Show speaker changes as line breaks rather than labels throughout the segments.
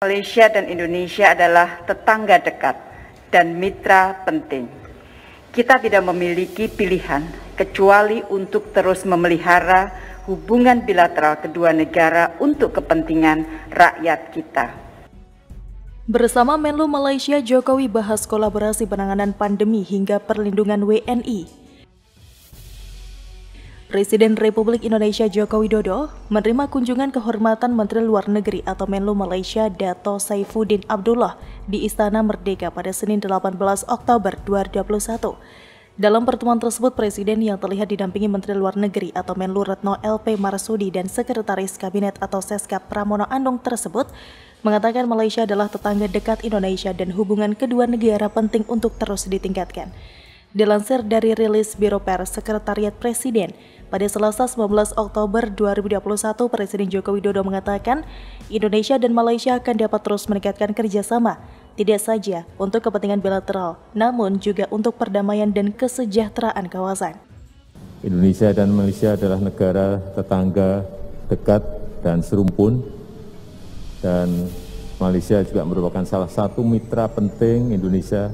Malaysia dan Indonesia adalah tetangga dekat dan mitra penting. Kita tidak memiliki pilihan kecuali untuk terus memelihara hubungan bilateral kedua negara untuk kepentingan rakyat kita.
Bersama Menlu Malaysia, Jokowi bahas kolaborasi penanganan pandemi hingga perlindungan WNI. Presiden Republik Indonesia Joko Widodo menerima kunjungan kehormatan Menteri Luar Negeri atau Menlu Malaysia Dato' Saifuddin Abdullah di Istana Merdeka pada Senin 18 Oktober 2021. Dalam pertemuan tersebut, Presiden yang terlihat didampingi Menteri Luar Negeri atau Menlu Retno LP Marsudi dan Sekretaris Kabinet atau Seskap Pramono Anung tersebut mengatakan Malaysia adalah tetangga dekat Indonesia dan hubungan kedua negara penting untuk terus ditingkatkan. Dilansir dari rilis Biro Pers Sekretariat Presiden, pada Selasa 19 Oktober 2021, Presiden Joko Widodo mengatakan Indonesia dan Malaysia akan dapat terus meningkatkan kerjasama, tidak saja untuk kepentingan bilateral, namun juga untuk perdamaian dan kesejahteraan kawasan.
Indonesia dan Malaysia adalah negara tetangga dekat dan serumpun, dan Malaysia juga merupakan salah satu mitra penting Indonesia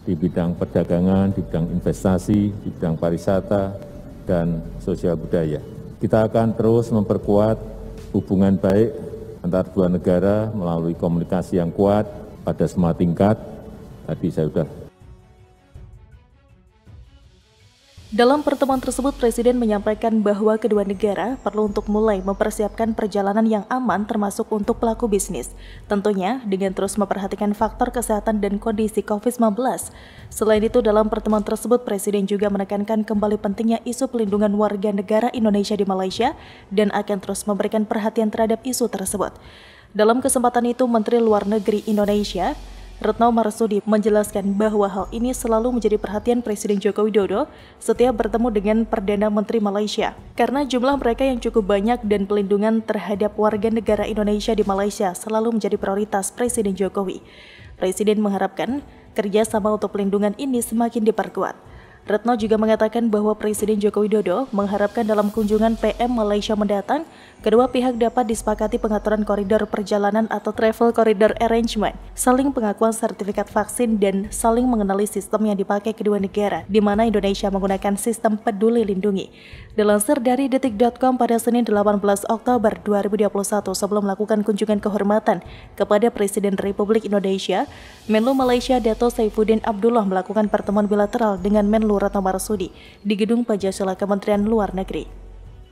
di bidang perdagangan, di bidang investasi, di bidang pariwisata, dan sosial budaya. Kita akan terus memperkuat hubungan baik antar dua negara melalui komunikasi yang kuat pada semua tingkat. Tadi saya sudah.
Dalam pertemuan tersebut, Presiden menyampaikan bahwa kedua negara perlu untuk mulai mempersiapkan perjalanan yang aman termasuk untuk pelaku bisnis. Tentunya dengan terus memperhatikan faktor kesehatan dan kondisi COVID-19. Selain itu, dalam pertemuan tersebut, Presiden juga menekankan kembali pentingnya isu pelindungan warga negara Indonesia di Malaysia dan akan terus memberikan perhatian terhadap isu tersebut. Dalam kesempatan itu, Menteri Luar Negeri Indonesia Retno Marsudi menjelaskan bahwa hal ini selalu menjadi perhatian Presiden Joko Widodo setiap bertemu dengan Perdana Menteri Malaysia. Karena jumlah mereka yang cukup banyak dan pelindungan terhadap warga negara Indonesia di Malaysia selalu menjadi prioritas Presiden Jokowi. Presiden mengharapkan kerjasama untuk pelindungan ini semakin diperkuat. Retno juga mengatakan bahwa Presiden Joko Widodo mengharapkan dalam kunjungan PM Malaysia mendatang, kedua pihak dapat disepakati pengaturan koridor perjalanan atau travel corridor arrangement, saling pengakuan sertifikat vaksin, dan saling mengenali sistem yang dipakai kedua negara, di mana Indonesia menggunakan sistem peduli lindungi. Dilansir dari detik.com pada Senin 18 Oktober 2021 sebelum melakukan kunjungan kehormatan kepada Presiden Republik Indonesia, Menlu Malaysia Dato' Saifuddin Abdullah melakukan pertemuan bilateral dengan Menlu Retno Marsudi di Gedung Pancasila Kementerian Luar Negeri.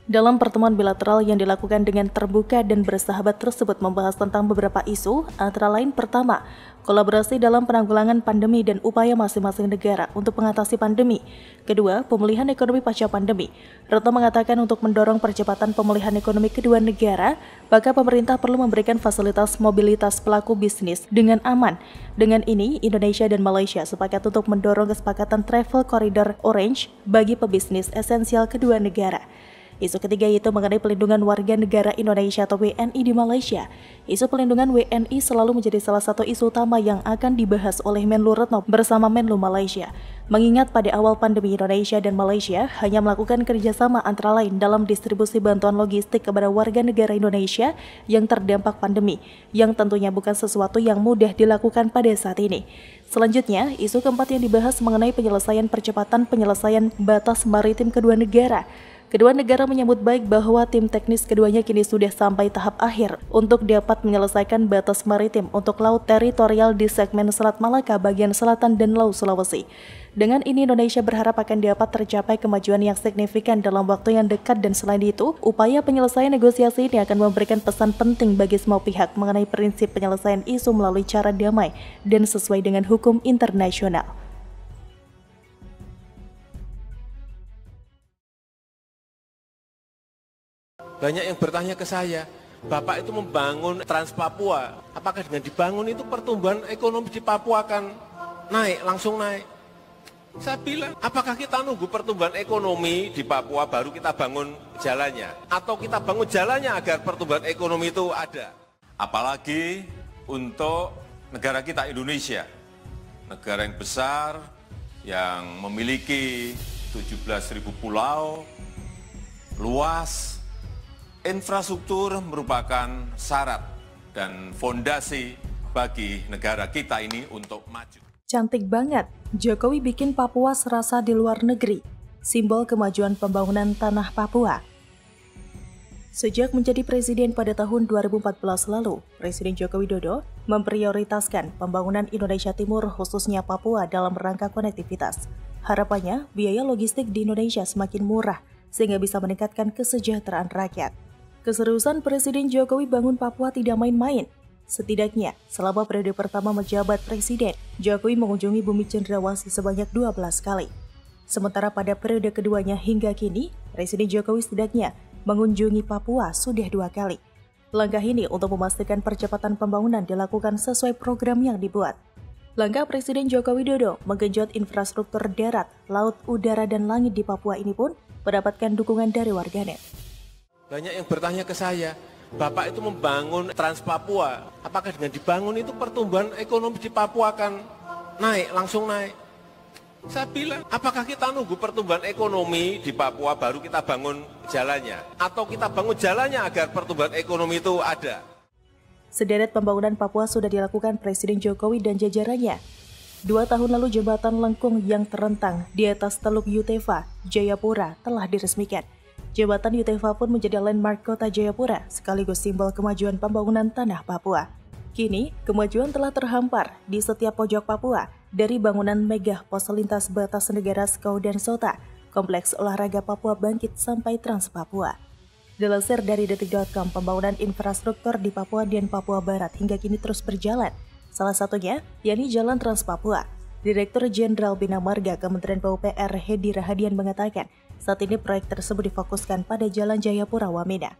Dalam pertemuan bilateral yang dilakukan dengan terbuka dan bersahabat tersebut membahas tentang beberapa isu, antara lain pertama, kolaborasi dalam penanggulangan pandemi dan upaya masing-masing negara untuk mengatasi pandemi. Kedua, pemulihan ekonomi pasca pandemi. Retno mengatakan untuk mendorong percepatan pemulihan ekonomi kedua negara, maka pemerintah perlu memberikan fasilitas mobilitas pelaku bisnis dengan aman. Dengan ini, Indonesia dan Malaysia sepakat untuk mendorong kesepakatan travel corridor orange bagi pebisnis esensial kedua negara. Isu ketiga yaitu mengenai pelindungan warga negara Indonesia atau WNI di Malaysia. Isu pelindungan WNI selalu menjadi salah satu isu utama yang akan dibahas oleh Menlu Retno bersama Menlu Malaysia. Mengingat pada awal pandemi Indonesia dan Malaysia hanya melakukan kerjasama antara lain dalam distribusi bantuan logistik kepada warga negara Indonesia yang terdampak pandemi, yang tentunya bukan sesuatu yang mudah dilakukan pada saat ini. Selanjutnya, isu keempat yang dibahas mengenai percepatan penyelesaian batas maritim kedua negara. Kedua negara menyambut baik bahwa tim teknis keduanya kini sudah sampai tahap akhir untuk dapat menyelesaikan batas maritim untuk laut teritorial di segmen Selat Malaka bagian selatan dan Laut Sulawesi. Dengan ini Indonesia berharap akan dapat tercapai kemajuan yang signifikan dalam waktu yang dekat, dan selain itu, upaya penyelesaian negosiasi ini akan memberikan pesan penting bagi semua pihak mengenai prinsip penyelesaian isu melalui cara damai dan sesuai dengan hukum internasional.
Banyak yang bertanya ke saya, Bapak itu membangun Trans Papua, apakah dengan dibangun itu pertumbuhan ekonomi di Papua akan naik, langsung naik? Saya bilang, apakah kita nunggu pertumbuhan ekonomi di Papua baru kita bangun jalannya? Atau kita bangun jalannya agar pertumbuhan ekonomi itu ada? Apalagi untuk negara kita Indonesia, negara yang besar, yang memiliki 17.000 pulau, luas. Infrastruktur merupakan syarat dan fondasi bagi negara kita ini untuk maju.
Cantik banget, Jokowi bikin Papua serasa di luar negeri, simbol kemajuan pembangunan tanah Papua. Sejak menjadi presiden pada tahun 2014 lalu, Presiden Joko Widodo memprioritaskan pembangunan Indonesia Timur khususnya Papua dalam rangka konektivitas. Harapannya, biaya logistik di Indonesia semakin murah sehingga bisa meningkatkan kesejahteraan rakyat. Keseriusan Presiden Jokowi bangun Papua tidak main-main. Setidaknya, selama periode pertama menjabat presiden, Jokowi mengunjungi bumi Cendrawasih sebanyak 12 kali. Sementara pada periode keduanya hingga kini, Presiden Jokowi setidaknya mengunjungi Papua sudah 2 kali. Langkah ini untuk memastikan percepatan pembangunan dilakukan sesuai program yang dibuat. Langkah Presiden Joko Widodo menggenjot infrastruktur darat, laut, udara, dan langit di Papua ini pun mendapatkan dukungan dari warganet.
Banyak yang bertanya ke saya, Bapak itu membangun Trans Papua, apakah dengan dibangun itu pertumbuhan ekonomi di Papua akan naik, langsung naik? Saya bilang, apakah kita nunggu pertumbuhan ekonomi di Papua baru kita bangun jalannya? Atau kita bangun jalannya agar pertumbuhan ekonomi itu ada?
Sederet pembangunan Papua sudah dilakukan Presiden Jokowi dan jajarannya. 2 tahun lalu jembatan lengkung yang terentang di atas Teluk Yutefa, Jayapura telah diresmikan. Jembatan Yutefa pun menjadi landmark kota Jayapura sekaligus simbol kemajuan pembangunan tanah Papua. Kini, kemajuan telah terhampar di setiap pojok Papua, dari bangunan megah pos lintas batas negara Skau dan Sota, kompleks olahraga Papua Bangkit sampai Trans Papua. Dilansir dari detik.com, pembangunan infrastruktur di Papua dan Papua Barat hingga kini terus berjalan. Salah satunya, yakni Jalan Trans Papua. Direktur Jenderal Bina Marga Kementerian PUPR Hedi Rahadian mengatakan, saat ini proyek tersebut difokuskan pada Jalan Jayapura Wamena.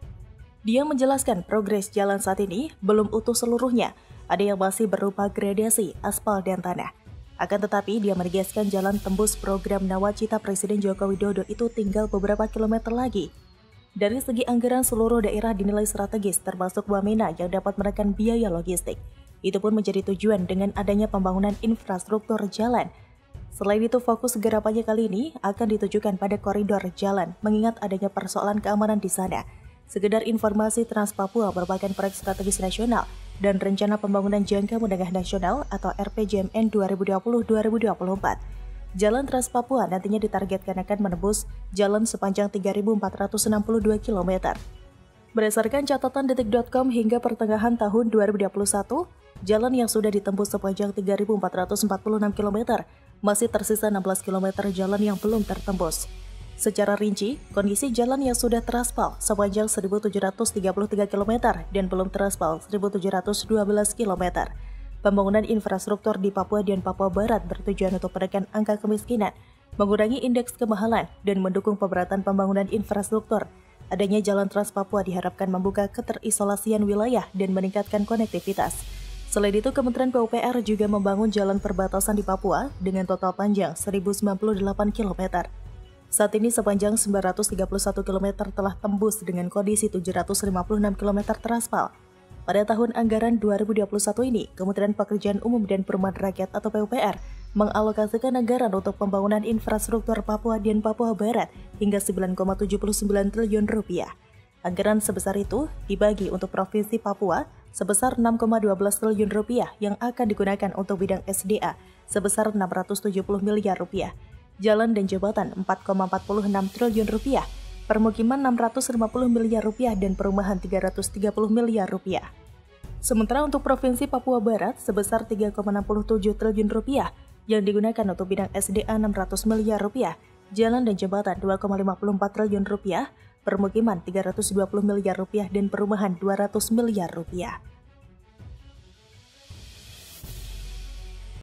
Dia menjelaskan progres jalan saat ini belum utuh seluruhnya, ada yang masih berupa gradasi, aspal, dan tanah. Akan tetapi, dia menegaskan jalan tembus program Nawacita Presiden Joko Widodo itu tinggal beberapa kilometer lagi. Dari segi anggaran, seluruh daerah dinilai strategis, termasuk Wamena yang dapat menekan biaya logistik. Itu pun menjadi tujuan dengan adanya pembangunan infrastruktur jalan. Selain itu, fokus garapannya kali ini akan ditujukan pada koridor jalan, mengingat adanya persoalan keamanan di sana. Sekedar informasi, Trans Papua merupakan proyek strategis nasional dan rencana pembangunan jangka menengah nasional atau RPJMN 2020-2024. Jalan Trans Papua nantinya ditargetkan akan menembus jalan sepanjang 3.462 km. Berdasarkan catatan detik.com hingga pertengahan tahun 2021, jalan yang sudah ditembus sepanjang 3.446 km, masih tersisa 16 km jalan yang belum tertembus. Secara rinci, kondisi jalan yang sudah teraspal sepanjang 1.733 km dan belum teraspal 1.712 km. Pembangunan infrastruktur di Papua dan Papua Barat bertujuan untuk menekan angka kemiskinan, mengurangi indeks kemahalan, dan mendukung pemerataan pembangunan infrastruktur. Adanya Jalan Trans Papua diharapkan membuka keterisolasian wilayah dan meningkatkan konektivitas. Selain itu, Kementerian PUPR juga membangun jalan perbatasan di Papua dengan total panjang 1.098 km. Saat ini sepanjang 931 km telah tembus dengan kondisi 756 km teraspal. Pada tahun anggaran 2021 ini, Kementerian Pekerjaan Umum dan Perumahan Rakyat atau PUPR mengalokasikan anggaran untuk pembangunan infrastruktur Papua dan Papua Barat hingga 9,79 triliun rupiah. Anggaran sebesar itu dibagi untuk Provinsi Papua sebesar 6,12 triliun rupiah yang akan digunakan untuk bidang SDA sebesar 670 miliar rupiah. Jalan dan jembatan 4,46 triliun rupiah, permukiman 650 miliar rupiah, dan perumahan 330 miliar rupiah. Sementara untuk Provinsi Papua Barat sebesar 3,67 triliun rupiah yang digunakan untuk bidang SDA 600 miliar rupiah, jalan dan jembatan 2,54 triliun rupiah, permukiman 320 miliar rupiah, dan perumahan 200 miliar rupiah.